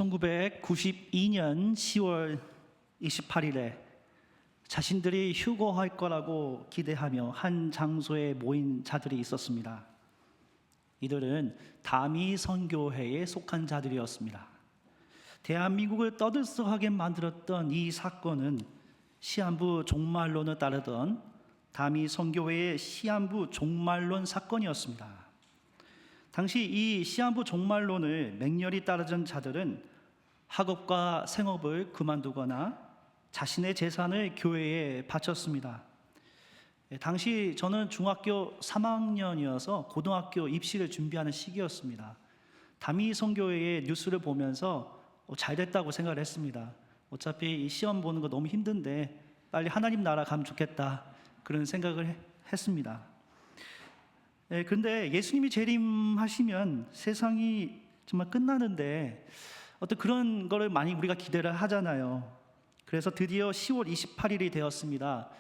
1992년 10월 28일에 자신들이 휴거할 거라고 기대하며 한 장소에 모인 자들이 있었습니다. 이들은 다미 선교회에 속한 자들이었습니다. 대한민국을 떠들썩하게 만들었던 이 사건은 시한부 종말론을 따르던 다미 선교회의 시한부 종말론 사건이었습니다. 당시 이 시한부 종말론을 맹렬히 따르던 자들은 학업과 생업을 그만두거나 자신의 재산을 교회에 바쳤습니다. 당시 저는 중학교 3학년이어서 고등학교 입시를 준비하는 시기였습니다. 다미 선교회의 뉴스를 보면서 잘 됐다고 생각을 했습니다. 어차피 이 시험 보는 거 너무 힘든데 빨리 하나님 나라 가면 좋겠다, 그런 생각을 했습니다. 그런데 예수님이 재림하시면 세상이 정말 끝나는데 어떤 그런 거를 많이 우리가 기대를 하잖아요. 그래서 드디어 10월 28일이 되었습니다.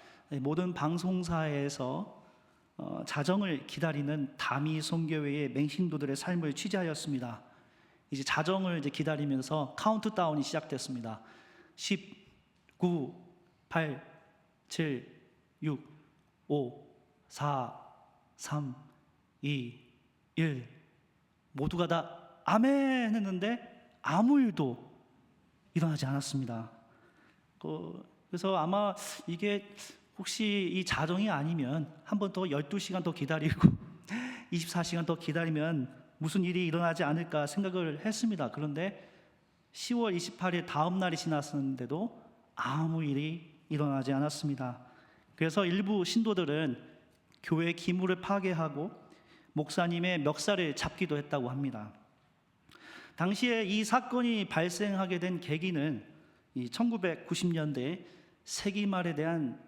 모든 방송사에서 자정을 기다리는 다미 선교회의 맹신도들의 삶을 취재하였습니다. 이제 자정을 기다리면서 카운트다운이 시작됐습니다. 10, 9, 8, 7, 6, 5, 4, 3, 2, 1. 모두가 다 아멘 했는데 아무 일도 일어나지 않았습니다. 그래서 아마 이게 혹시 이 자정이 아니면 한 번 더 12시간 더 기다리고 24시간 더 기다리면 무슨 일이 일어나지 않을까 생각을 했습니다. 그런데 10월 28일 다음 날이 지났었는데도 아무 일이 일어나지 않았습니다. 그래서 일부 신도들은 교회 기물을 파괴하고 목사님의 멱살을 잡기도 했다고 합니다. 당시에 이 사건이 발생하게 된 계기는 이 1990년대 세기말에 대한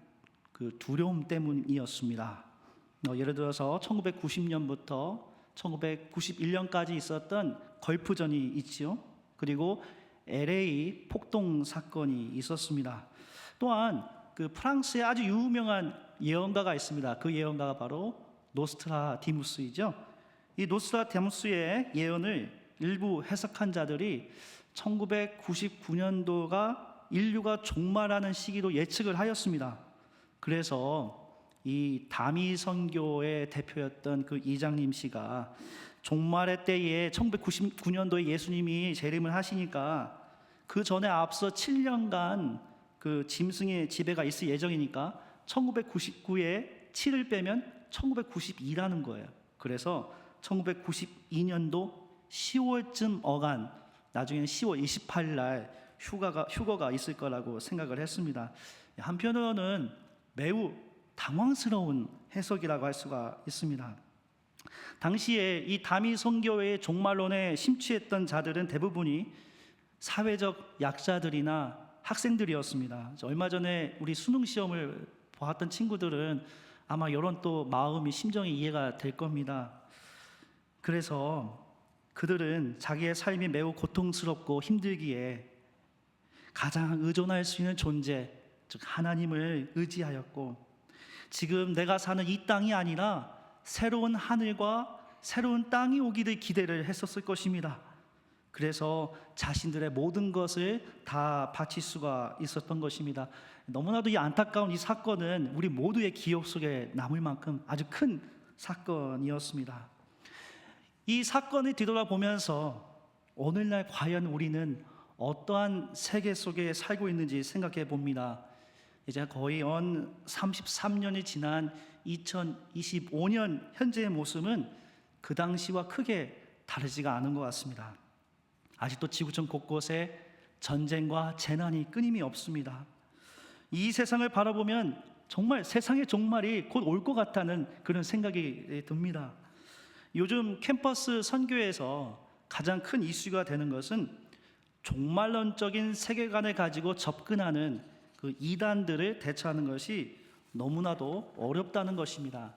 그 두려움 때문이었습니다. 예를 들어서 1990년부터 1991년까지 있었던 걸프전이 있지요. 그리고 LA 폭동 사건이 있었습니다. 또한 그 프랑스의 아주 유명한 예언가가 있습니다. 그 예언가가 바로 노스트라디무스이죠. 이 노스트라디무스의 예언을 일부 해석한 자들이 1999년도가 인류가 종말하는 시기로 예측을 하였습니다. 그래서 이 다미 선교의 대표였던 그 이장님 씨가 종말의 때에 1999년도에 예수님이 재림을 하시니까 그 전에 앞서 7년간 그 짐승의 지배가 있을 예정이니까 1999에 7을 빼면 1992라는 거예요. 그래서 1992년도 10월쯤 어간 나중에는 10월 28일 날 휴거가 있을 거라고 생각을 했습니다. 한편으로는 매우 당황스러운 해석이라고 할 수가 있습니다. 당시에 이 다미 선교회의 종말론에 심취했던 자들은 대부분이 사회적 약자들이나 학생들이었습니다. 얼마 전에 우리 수능 시험을 보았던 친구들은 아마 이런 또 마음이, 심정이 이해가 될 겁니다. 그래서 그들은 자기의 삶이 매우 고통스럽고 힘들기에 가장 의존할 수 있는 존재, 즉 하나님을 의지하였고, 지금 내가 사는 이 땅이 아니라 새로운 하늘과 새로운 땅이 오기를 기대를 했었을 것입니다. 그래서 자신들의 모든 것을 다 바칠 수가 있었던 것입니다. 너무나도 이 안타까운 이 사건은 우리 모두의 기억 속에 남을 만큼 아주 큰 사건이었습니다. 이 사건을 뒤돌아보면서 오늘날 과연 우리는 어떠한 세계 속에 살고 있는지 생각해 봅니다. 이제 거의 33년이 지난 2025년 현재의 모습은 그 당시와 크게 다르지가 않은 것 같습니다. 아직도 지구촌 곳곳에 전쟁과 재난이 끊임이 없습니다. 이 세상을 바라보면 정말 세상의 종말이 곧 올 것 같다는 그런 생각이 듭니다. 요즘 캠퍼스 선교에서 가장 큰 이슈가 되는 것은 종말론적인 세계관을 가지고 접근하는 그 이단들을 대처하는 것이 너무나도 어렵다는 것입니다.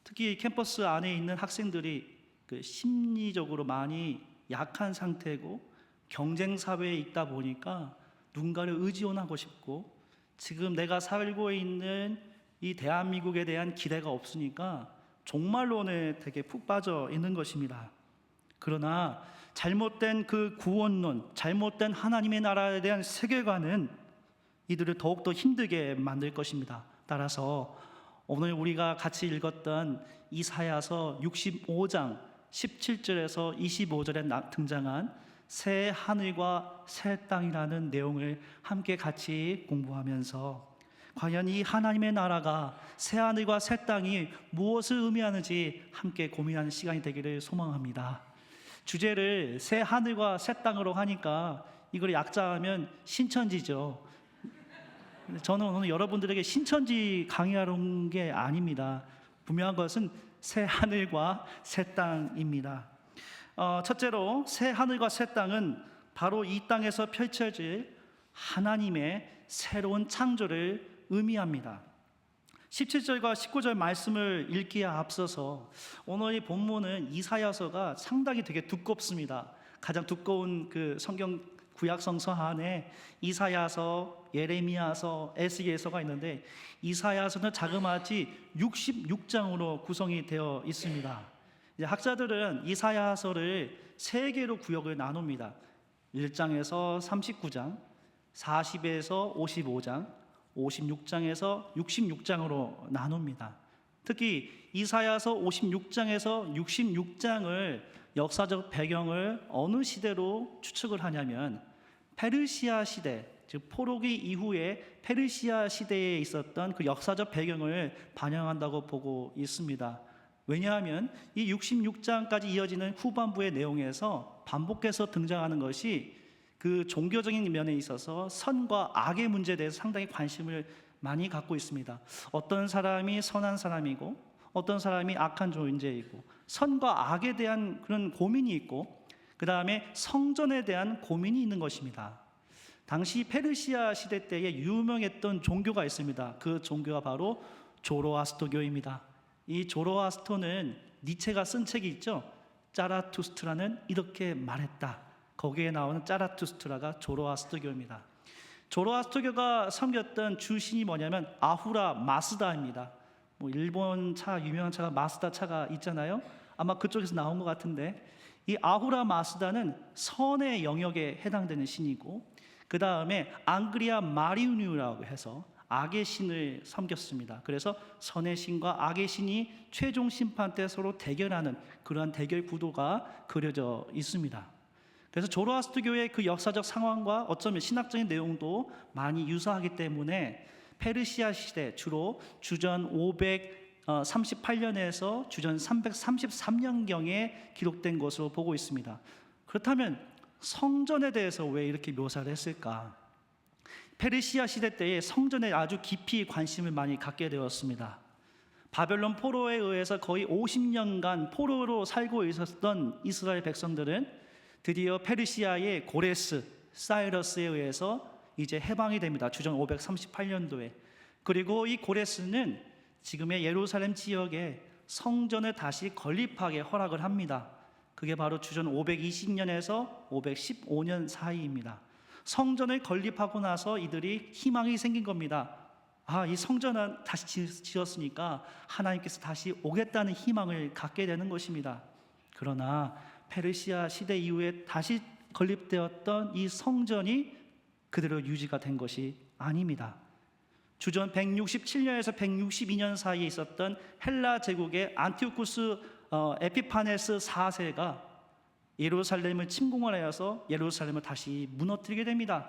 특히 캠퍼스 안에 있는 학생들이 그 심리적으로 많이 약한 상태고 경쟁 사회에 있다 보니까 누군가를 의지원하고 싶고, 지금 내가 살고 있는 이 대한민국에 대한 기대가 없으니까 종말론에 되게 푹 빠져 있는 것입니다. 그러나 잘못된 그 구원론, 잘못된 하나님의 나라에 대한 세계관은 이들을 더욱더 힘들게 만들 것입니다. 따라서 오늘 우리가 같이 읽었던 이사야서 65장 17절에서 25절에 등장한 새 하늘과 새 땅이라는 내용을 함께 같이 공부하면서 과연 이 하나님의 나라가 새 하늘과 새 땅이 무엇을 의미하는지 함께 고민하는 시간이 되기를 소망합니다. 주제를 새 하늘과 새 땅으로 하니까 이걸 약자하면 신천지죠. 저는 오늘 여러분들에게 신천지 강의하러 온 게 아닙니다. 분명한 것은 새 하늘과 새 땅입니다. 첫째로 새 하늘과 새 땅은 바로 이 땅에서 펼쳐질 하나님의 새로운 창조를 의미합니다. 17절과 19절 말씀을 읽기에 앞서서 오늘 이 본문은 이사야서가 상당히 되게 두껍습니다. 가장 두꺼운 그 성경 구약 성서 안에 이사야서, 예레미야서, 에스겔서가 있는데 이사야서는 자그마치 66장으로 구성이 되어 있습니다. 이제 학자들은 이사야서를 세 개로 구역을 나눕니다. 1장에서 39장, 40에서 55장, 56장에서 66장으로 나눕니다. 특히 이사야서 56장에서 66장을 역사적 배경을 어느 시대로 추측을 하냐면 페르시아 시대, 즉 포로기 이후에 페르시아 시대에 있었던 그 역사적 배경을 반영한다고 보고 있습니다. 왜냐하면 이 66장까지 이어지는 후반부의 내용에서 반복해서 등장하는 것이 그 종교적인 면에 있어서 선과 악의 문제에 대해서 상당히 관심을 많이 갖고 있습니다. 어떤 사람이 선한 사람이고 어떤 사람이 악한 존재이고 선과 악에 대한 그런 고민이 있고 그 다음에 성전에 대한 고민이 있는 것입니다. 당시 페르시아 시대 때에 유명했던 종교가 있습니다. 그 종교가 바로 조로아스터교입니다. 이 조로아스터는 니체가 쓴 책이 있죠. 짜라투스트라는 이렇게 말했다. 거기에 나오는 짜라투스트라가 조로아스터교입니다. 조로아스터교가 섬겼던 주신이 뭐냐면 아후라 마스다입니다. 일본 차 유명한 차가 마스다 차가 있잖아요. 아마 그쪽에서 나온 것 같은데 이 아후라 마스다는 선의 영역에 해당되는 신이고 그 다음에 앙그리아 마리우뉴라고 해서 악의 신을 섬겼습니다. 그래서 선의 신과 악의 신이 최종 심판 때 서로 대결하는 그러한 대결 구도가 그려져 있습니다. 그래서 조로아스터교의 그 역사적 상황과 어쩌면 신학적인 내용도 많이 유사하기 때문에 페르시아 시대 주로 주전 538년에서 주전 333년경에 기록된 것으로 보고 있습니다. 그렇다면 성전에 대해서 왜 이렇게 묘사를 했을까? 페르시아 시대 때에 성전에 아주 깊이 관심을 많이 갖게 되었습니다. 바벨론 포로에 의해서 거의 50년간 포로로 살고 있었던 이스라엘 백성들은 드디어 페르시아의 고레스, 사이러스에 의해서 이제 해방이 됩니다. 주전 538년도에. 그리고 이 고레스는 지금의 예루살렘 지역에 성전을 다시 건립하게 허락을 합니다. 그게 바로 주전 520년에서 515년 사이입니다. 성전을 건립하고 나서 이들이 희망이 생긴 겁니다. 이 성전은 다시 지었으니까 하나님께서 다시 오겠다는 희망을 갖게 되는 것입니다. 그러나 페르시아 시대 이후에 다시 건립되었던 이 성전이 그대로 유지가 된 것이 아닙니다. 주전 167년에서 162년 사이에 있었던 헬라 제국의 안티오쿠스 에피파네스 4세가 예루살렘을 침공을 하여서 예루살렘을 다시 무너뜨리게 됩니다.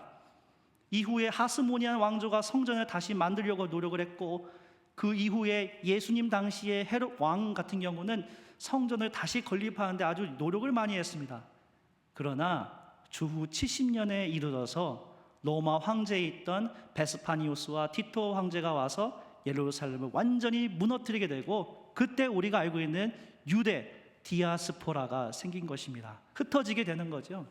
이후에 하스모니안 왕조가 성전을 다시 만들려고 노력을 했고 그 이후에 예수님 당시의 헤롯 왕 같은 경우는 성전을 다시 건립하는데 아주 노력을 많이 했습니다. 그러나 주후 70년에 이르러서 로마 황제에 있던 베스파니우스와 티토 황제가 와서 예루살렘을 완전히 무너뜨리게 되고 그때 우리가 알고 있는 유대 디아스포라가 생긴 것입니다. 흩어지게 되는 거죠.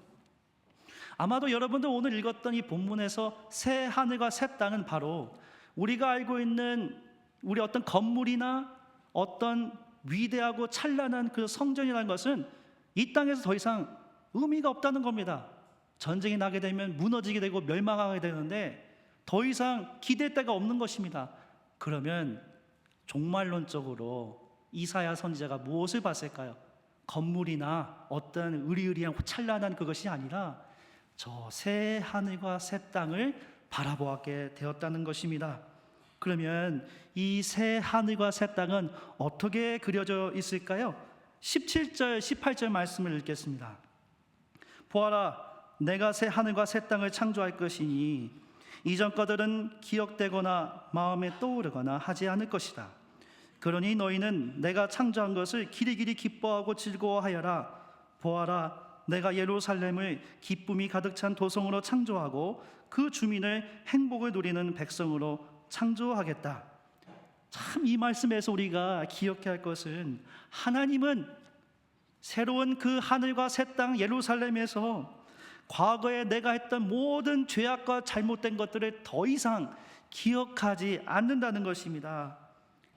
아마도 여러분들 오늘 읽었던 이 본문에서 새 하늘과 새 땅은 바로 우리가 알고 있는 우리 어떤 건물이나 어떤 위대하고 찬란한 그 성전이라는 것은 이 땅에서 더 이상 의미가 없다는 겁니다. 전쟁이 나게 되면 무너지게 되고 멸망하게 되는데 더 이상 기댈 데가 없는 것입니다. 그러면 종말론적으로 이사야 선지자가 무엇을 봤을까요? 건물이나 어떤 으리으리한 찬란한 그것이 아니라 저 새 하늘과 새 땅을 바라보게 되었다는 것입니다. 그러면 이 새 하늘과 새 땅은 어떻게 그려져 있을까요? 17절, 18절 말씀을 읽겠습니다. 보아라, 내가 새 하늘과 새 땅을 창조할 것이니 이전 것들은 기억되거나 마음에 떠오르거나 하지 않을 것이다. 그러니 너희는 내가 창조한 것을 기리기리 기뻐하고 즐거워하여라. 보아라, 내가 예루살렘을 기쁨이 가득 찬 도성으로 창조하고 그 주민을 행복을 누리는 백성으로 창조하겠다. 참, 이 말씀에서 우리가 기억해야 할 것은 하나님은 새로운 그 하늘과 새 땅 예루살렘에서 과거에 내가 했던 모든 죄악과 잘못된 것들을 더 이상 기억하지 않는다는 것입니다.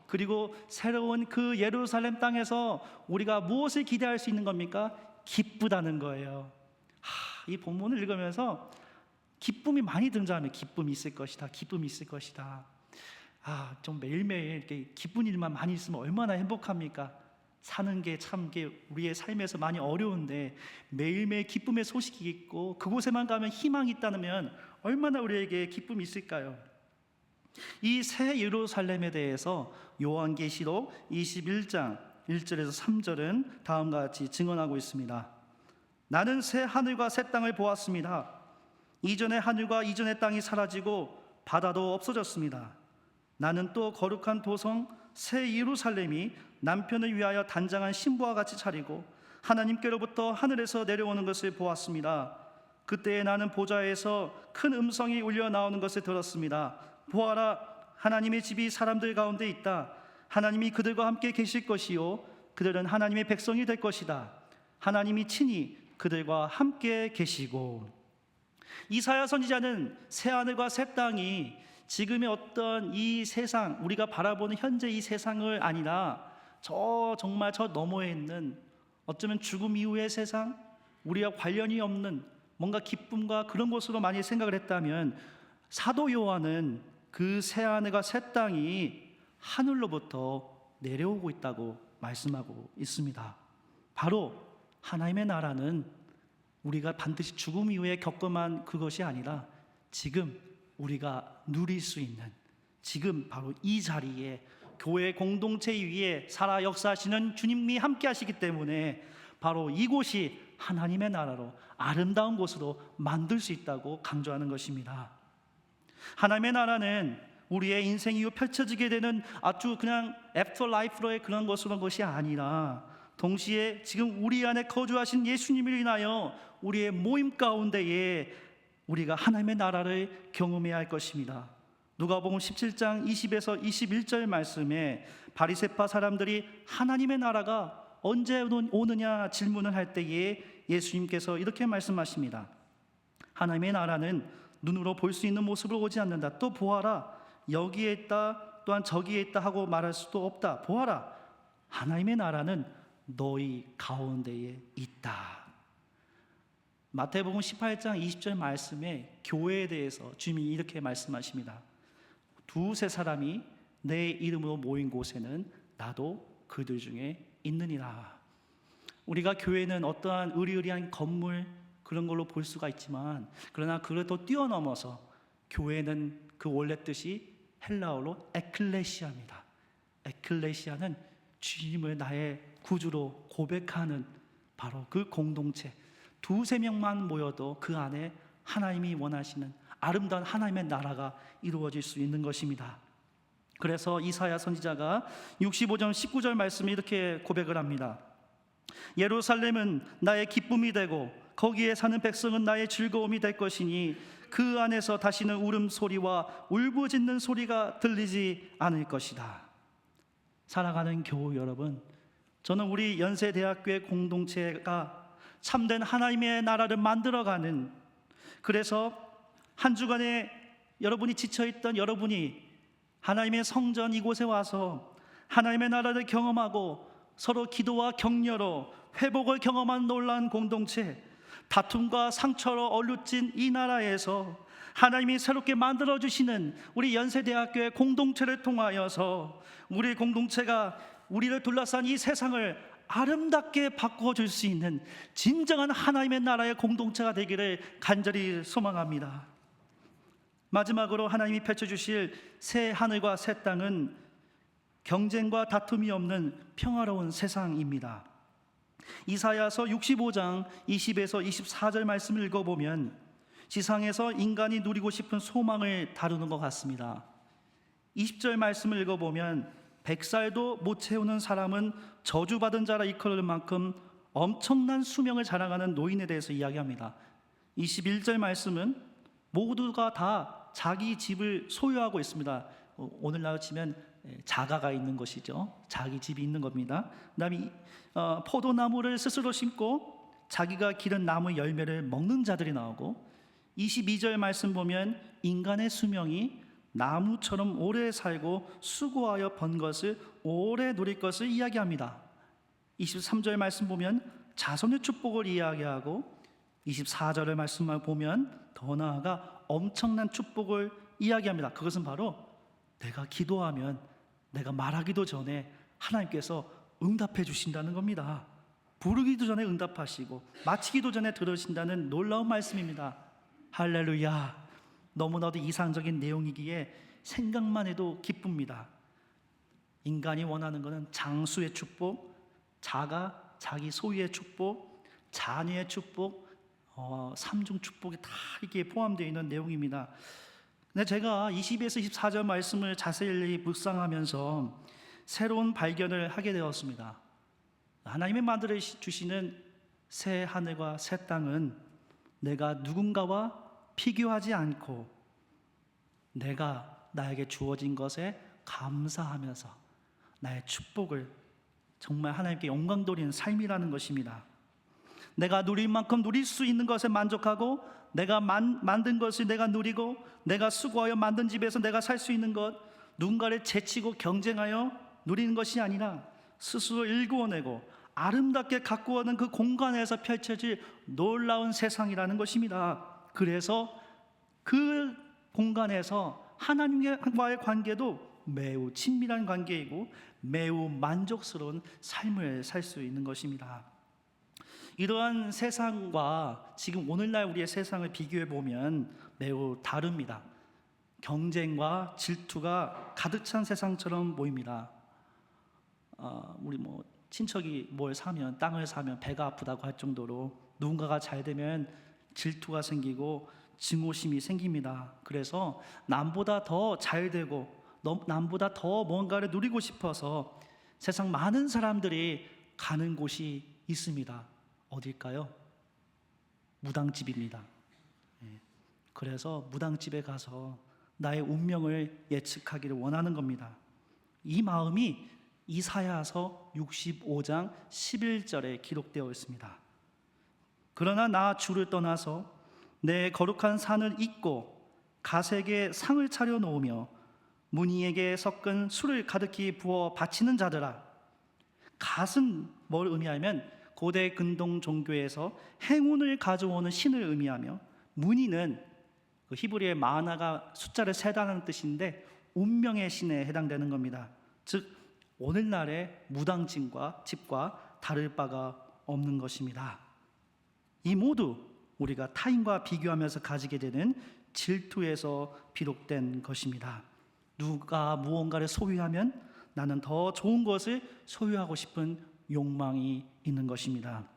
그리고 새로운 그 예루살렘 땅에서 우리가 무엇을 기대할 수 있는 겁니까? 기쁘다는 거예요. 이 본문을 읽으면서 기쁨이 많이 등장하면 기쁨이 있을 것이다, 기쁨이 있을 것이다. 좀 매일매일 이렇게 기쁜 일만 많이 있으면 얼마나 행복합니까? 사는 게 참 우리의 삶에서 많이 어려운데 매일매일 기쁨의 소식이 있고 그곳에만 가면 희망이 있다면 얼마나 우리에게 기쁨이 있을까요? 이 새 예루살렘에 대해서 요한계시록 21장 1절에서 3절은 다음과 같이 증언하고 있습니다. 나는 새 하늘과 새 땅을 보았습니다. 이전의 하늘과 이전의 땅이 사라지고 바다도 없어졌습니다. 나는 또 거룩한 도성 새 예루살렘이 남편을 위하여 단장한 신부와 같이 차리고 하나님께로부터 하늘에서 내려오는 것을 보았습니다. 그때에 나는 보좌에서 큰 음성이 울려 나오는 것을 들었습니다. 보아라, 하나님의 집이 사람들 가운데 있다. 하나님이 그들과 함께 계실 것이요 그들은 하나님의 백성이 될 것이다. 하나님이 친히 그들과 함께 계시고. 이사야 선지자는 새 하늘과 새 땅이 지금의 어떤 이 세상, 우리가 바라보는 현재 이 세상을 아니라 정말 저 너머에 있는 어쩌면 죽음 이후의 세상, 우리와 관련이 없는 뭔가 기쁨과 그런 것으로 많이 생각을 했다면, 사도 요한은 그 새 하늘과 새 땅이 하늘로부터 내려오고 있다고 말씀하고 있습니다. 바로 하나님의 나라는 우리가 반드시 죽음 이후에 겪어만 그것이 아니라 지금 우리가 누릴 수 있는, 지금 바로 이 자리에 교회 공동체 위에 살아 역사하시는 주님이 함께 하시기 때문에 바로 이곳이 하나님의 나라로 아름다운 곳으로 만들 수 있다고 강조하는 것입니다. 하나님의 나라는 우리의 인생 이후 펼쳐지게 되는 아주 그냥 애프터 라이프로의 그런 것이 아니라 동시에 지금 우리 안에 거주하신 예수님을 인하여 우리의 모임 가운데에 우리가 하나님의 나라를 경험해야 할 것입니다. 누가복음 17장 20에서 21절 말씀에 바리새파 사람들이 하나님의 나라가 언제 오느냐 질문을 할 때에 예수님께서 이렇게 말씀하십니다. 하나님의 나라는 눈으로 볼 수 있는 모습으로 오지 않는다. 또 보아라, 여기에 있다, 또한 저기에 있다 하고 말할 수도 없다. 보아라, 하나님의 나라는 너희 가운데에 있다. 마태복음 18장 20절 말씀에 교회에 대해서 주님이 이렇게 말씀하십니다. 두세 사람이 내 이름으로 모인 곳에는 나도 그들 중에 있느니라. 우리가 교회는 어떠한 으리으리한 건물 그런 걸로 볼 수가 있지만, 그러나 그걸 또 뛰어넘어서 교회는 그 원래 뜻이 헬라어로 에클레시아입니다. 에클레시아는 주님을 나의 구주로 고백하는 바로 그 공동체, 두세 명만 모여도 그 안에 하나님이 원하시는 아름다운 하나님의 나라가 이루어질 수 있는 것입니다. 그래서 이사야 선지자가 65장 19절 말씀에 이렇게 고백을 합니다. 예루살렘은 나의 기쁨이 되고 거기에 사는 백성은 나의 즐거움이 될 것이니 그 안에서 다시는 울음소리와 울부짖는 소리가 들리지 않을 것이다. 사랑하는 교우 여러분, 저는 우리 연세대학교의 공동체가 참된 하나님의 나라를 만들어가는, 그래서 한 주간에 여러분이 지쳐있던 여러분이 하나님의 성전 이곳에 와서 하나님의 나라를 경험하고 서로 기도와 격려로 회복을 경험한 놀라운 공동체, 다툼과 상처로 얼룩진 이 나라에서 하나님이 새롭게 만들어주시는 우리 연세대학교의 공동체를 통하여서 우리 공동체가 우리를 둘러싼 이 세상을 아름답게 바꿔줄 수 있는 진정한 하나님의 나라의 공동체가 되기를 간절히 소망합니다. 마지막으로 하나님이 펼쳐주실 새 하늘과 새 땅은 경쟁과 다툼이 없는 평화로운 세상입니다. 이사야서 65장 20에서 24절 말씀을 읽어보면 지상에서 인간이 누리고 싶은 소망을 다루는 것 같습니다. 20절 말씀을 읽어보면 100살도 못 채우는 사람은 저주받은 자라 일컬을 만큼 엄청난 수명을 자랑하는 노인에 대해서 이야기합니다. 21절 말씀은 모두가 다 자기 집을 소유하고 있습니다. 오늘날 치면 자가가 있는 것이죠. 자기 집이 있는 겁니다. 그다음에 포도나무를 스스로 심고 자기가 기른 나무 열매를 먹는 자들이 나오고, 22절 말씀 보면 인간의 수명이 나무처럼 오래 살고 수고하여 번 것을 오래 누릴 것을 이야기합니다. 23절 말씀 보면 자손의 축복을 이야기하고, 24절의 말씀만 보면 더 나아가 엄청난 축복을 이야기합니다. 그것은 바로 내가 기도하면 내가 말하기도 전에 하나님께서 응답해 주신다는 겁니다. 부르기도 전에 응답하시고 마치기도 전에 들으신다는 놀라운 말씀입니다. 할렐루야. 너무나도 이상적인 내용이기에 생각만 해도 기쁩니다. 인간이 원하는 것은 장수의 축복, 자기 소유의 축복, 자녀의 축복, 삼중 축복이 다 이게 포함되어 있는 내용입니다. 근데 제가 20에서 24절 말씀을 자세히 묵상하면서 새로운 발견을 하게 되었습니다. 하나님의 만들어 주시는 새 하늘과 새 땅은 내가 누군가와 비교하지 않고 내가 나에게 주어진 것에 감사하면서 나의 축복을 정말 하나님께 영광 돌리는 삶이라는 것입니다. 내가 누릴 만큼 누릴 수 있는 것에 만족하고, 내가 만든 것을 내가 누리고, 내가 수고하여 만든 집에서 내가 살 수 있는 것, 누군가를 제치고 경쟁하여 누리는 것이 아니라 스스로 일구어내고 아름답게 가꾸어낸 그 공간에서 펼쳐질 놀라운 세상이라는 것입니다. 그래서 그 공간에서 하나님과의 관계도 매우 친밀한 관계이고 매우 만족스러운 삶을 살 수 있는 것입니다. 이러한 세상과 지금 오늘날 우리의 세상을 비교해 보면 매우 다릅니다. 경쟁과 질투가 가득 찬 세상처럼 보입니다. 우리 친척이 뭘 사면, 땅을 사면 배가 아프다고 할 정도로 누군가가 잘 되면 질투가 생기고 증오심이 생깁니다. 그래서 남보다 더 잘 되고 남보다 더 뭔가를 누리고 싶어서 세상 많은 사람들이 가는 곳이 있습니다. 어딜까요? 무당집입니다. 그래서 무당집에 가서 나의 운명을 예측하기를 원하는 겁니다. 이 마음이 이사야서 65장 11절에 기록되어 있습니다. 그러나 나 주를 떠나서 내 거룩한 산을 잇고 가색에 상을 차려 놓으며 무늬에게 섞은 술을 가득히 부어 바치는 자들아. 갓은 뭘 의미하면 고대 근동 종교에서 행운을 가져오는 신을 의미하며, 무늬는 그 히브리의 마나가 숫자를 세다는 뜻인데 운명의 신에 해당되는 겁니다. 즉 오늘날의 무당집과 다를 바가 없는 것입니다. 이 모두 우리가 타인과 비교하면서 가지게 되는 질투에서 비롯된 것입니다. 누가 무언가를 소유하면 나는 더 좋은 것을 소유하고 싶은 욕망이 있는 것입니다.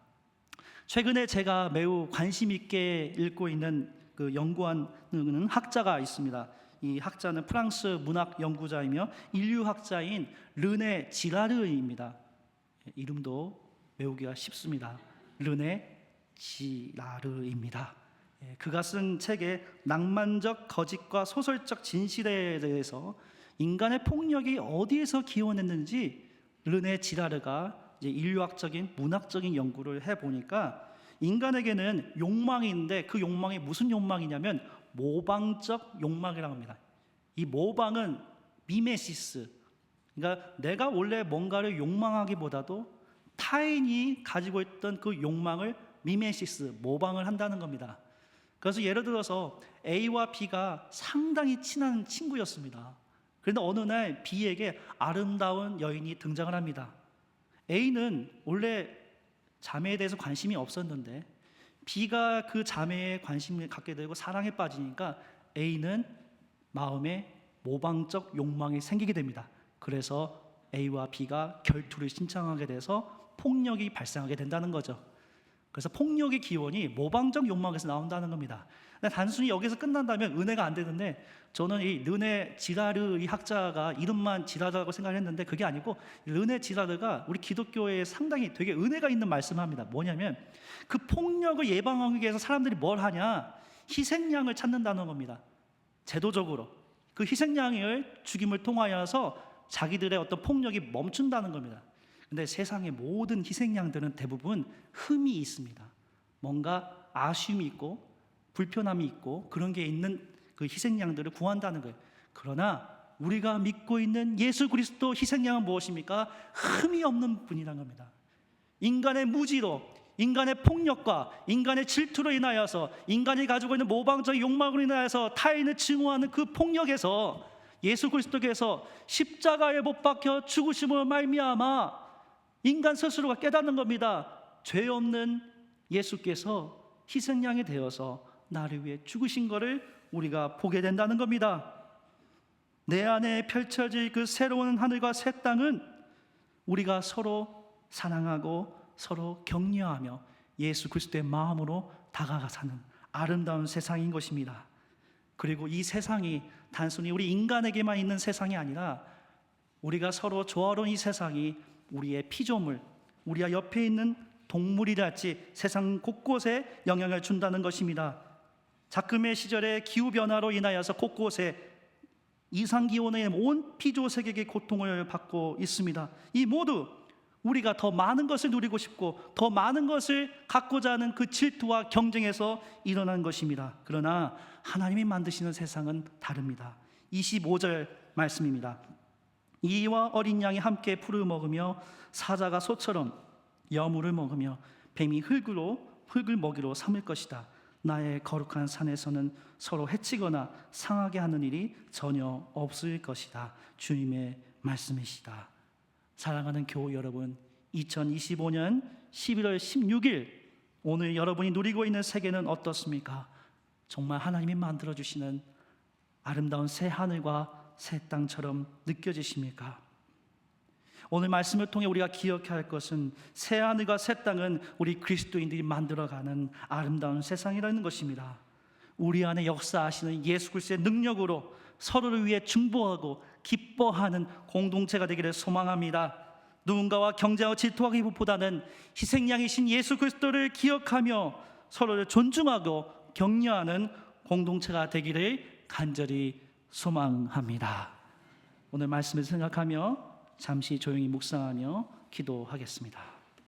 최근에 제가 매우 관심 있게 읽고 있는 그 연구하는 학자가 있습니다. 이 학자는 프랑스 문학 연구자이며 인류학자인 르네 지라르입니다. 이름도 외우기가 쉽습니다. 르네 지라르입니다. 그가 쓴 책의 낭만적 거짓과 소설적 진실에 대해서 인간의 폭력이 어디에서 기원했는지 르네 지라르가 이제 인류학적인 문학적인 연구를 해보니까 인간에게는 욕망이 있는데 그 욕망이 무슨 욕망이냐면 모방적 욕망이라고 합니다. 이 모방은 미메시스, 그러니까 내가 원래 뭔가를 욕망하기보다도 타인이 가지고 있던 그 욕망을 미메시스, 모방을 한다는 겁니다. 그래서 예를 들어서 A와 B가 상당히 친한 친구였습니다. 그런데 어느 날 B에게 아름다운 여인이 등장을 합니다. A는 원래 자매에 대해서 관심이 없었는데 B가 그 자매에 관심을 갖게 되고 사랑에 빠지니까 A는 마음에 모방적 욕망이 생기게 됩니다. 그래서 A와 B가 결투를 신청하게 돼서 폭력이 발생하게 된다는 거죠. 그래서 폭력의 기원이 모방적 욕망에서 나온다는 겁니다. 근데 단순히 여기서 끝난다면 은혜가 안 되는데, 저는 이 르네 지라르 이 학자가 이름만 지라르라고 생각했는데 그게 아니고, 르네 지라르가 우리 기독교에 상당히 되게 은혜가 있는 말씀을 합니다. 뭐냐면 그 폭력을 예방하기 위해서 사람들이 뭘 하냐, 희생양을 찾는다는 겁니다. 제도적으로 그 희생양을 죽임을 통하여서 자기들의 어떤 폭력이 멈춘다는 겁니다. 근데 세상의 모든 희생양들은 대부분 흠이 있습니다. 뭔가 아쉬움이 있고 불편함이 있고 그런 게 있는 그 희생양들을 구한다는 거예요. 그러나 우리가 믿고 있는 예수 그리스도 희생양은 무엇입니까? 흠이 없는 분이라는 겁니다. 인간의 무지로, 인간의 폭력과 인간의 질투로 인하여서, 인간이 가지고 있는 모방적 욕망으로 인하여서 타인을 증오하는 그 폭력에서 예수 그리스도께서 십자가에 못 박혀 죽으심으로 말미암아 인간 스스로가 깨닫는 겁니다. 죄 없는 예수께서 희생양이 되어서 나를 위해 죽으신 것을 우리가 보게 된다는 겁니다. 내 안에 펼쳐질 그 새로운 하늘과 새 땅은 우리가 서로 사랑하고 서로 격려하며 예수 그리스도의 마음으로 다가가 사는 아름다운 세상인 것입니다. 그리고 이 세상이 단순히 우리 인간에게만 있는 세상이 아니라 우리가 서로 조화로운 이 세상이 우리의 피조물, 우리와 옆에 있는 동물이랄지 세상 곳곳에 영향을 준다는 것입니다. 작금의 시절에 기후변화로 인하여서 곳곳에 이상기온의 온 피조세계의 고통을 받고 있습니다. 이 모두 우리가 더 많은 것을 누리고 싶고 더 많은 것을 갖고자 하는 그 질투와 경쟁에서 일어난 것입니다. 그러나 하나님이 만드시는 세상은 다릅니다. 25절 말씀입니다. 이와 어린 양이 함께 풀을 먹으며 사자가 소처럼 여물을 먹으며 뱀이 흙을 먹이로 삼을 것이다. 나의 거룩한 산에서는 서로 해치거나 상하게 하는 일이 전혀 없을 것이다. 주님의 말씀이시다. 사랑하는 교우 여러분, 2025년 11월 16일 오늘 여러분이 누리고 있는 세계는 어떻습니까? 정말 하나님이 만들어주시는 아름다운 새 하늘과 새 땅처럼 느껴지십니까? 오늘 말씀을 통해 우리가 기억해야 할 것은 새 하늘과 새 땅은 우리 그리스도인들이 만들어가는 아름다운 세상이라는 것입니다. 우리 안에 역사하시는 예수 그리스도의 능력으로 서로를 위해 중보하고 기뻐하는 공동체가 되기를 소망합니다. 누군가와 경쟁하고 질투하기보다는 희생양이신 예수 그리스도를 기억하며 서로를 존중하고 격려하는 공동체가 되기를 간절히 소망합니다. 오늘 말씀을 생각하며 잠시 조용히 묵상하며 기도하겠습니다.